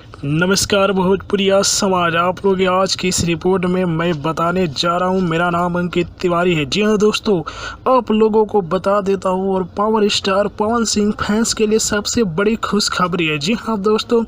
नमस्कार भोजपुरिया समाज, आप लोग आज की इस रिपोर्ट में मैं बताने जा रहा हूं। मेरा नाम अंकित तिवारी है। जी हां दोस्तों, आप लोगों को बता देता हूं और power star Pawan Singh fans के लिए सबसे बड़ी खुशखबरी है। जी हां दोस्तों,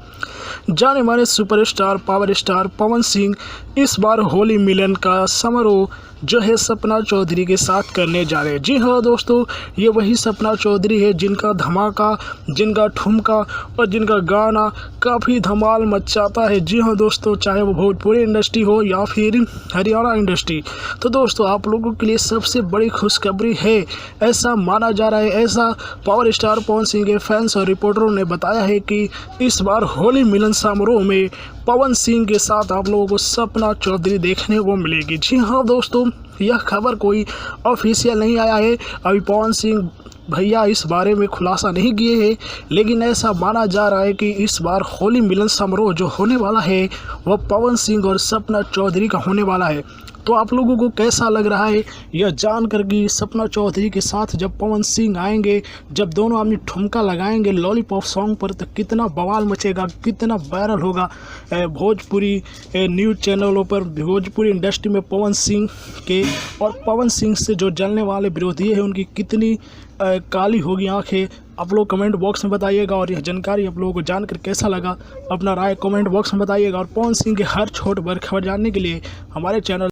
जाने माने superstar power star Pawan Singh इस बार होली मिलन का समारोह जो है सपना चौधरी के साथ करने जा रहे हैं। जी हाँ दोस्तों, ये वही सपना चौधरी है जिनका धमाका, जिनका ठुमका और जिनका गाना काफ़ी धमाल मचाता है। जी हाँ दोस्तों, चाहे वो भोजपुरी इंडस्ट्री हो या फिर हरियाणा इंडस्ट्री। तो दोस्तों, आप लोगों के लिए सबसे बड़ी खुशखबरी है, ऐसा माना जा रहा है। ऐसा पावर स्टार पवन सिंह के फैंस और रिपोर्टरों ने बताया है कि इस बार होली मिलन समारोह में पवन सिंह के साथ आप लोगों को सपना चौधरी देखने को मिलेगी। जी हाँ दोस्तों, यह खबर कोई ऑफिशियल नहीं आया है। अभी पवन सिंह भैया इस बारे में खुलासा नहीं किए हैं, लेकिन ऐसा माना जा रहा है कि इस बार होली मिलन समारोह जो होने वाला है वह पवन सिंह और सपना चौधरी का होने वाला है। तो आप लोगों को कैसा लग रहा है यह जानकर कि सपना चौधरी के साथ जब पवन सिंह आएंगे, जब दोनों आदमी ठुमका लगाएंगे लॉलीपॉप सॉन्ग पर, तो कितना बवाल मचेगा, कितना वायरल होगा भोजपुरी न्यूज़ चैनलों पर, भोजपुरी इंडस्ट्री में पवन सिंह के और पवन सिंह से जो जलने वाले विरोधी हैं उनकी कितनी काली होगी आंखें। आप लोग कमेंट बॉक्स में बताइएगा और यह जानकारी आप लोगों को जानकर कैसा लगा अपना राय कमेंट बॉक्स में बताइएगा। और पवन सिंह के हर छोट बड़ खबर जानने के लिए हमारे चैनल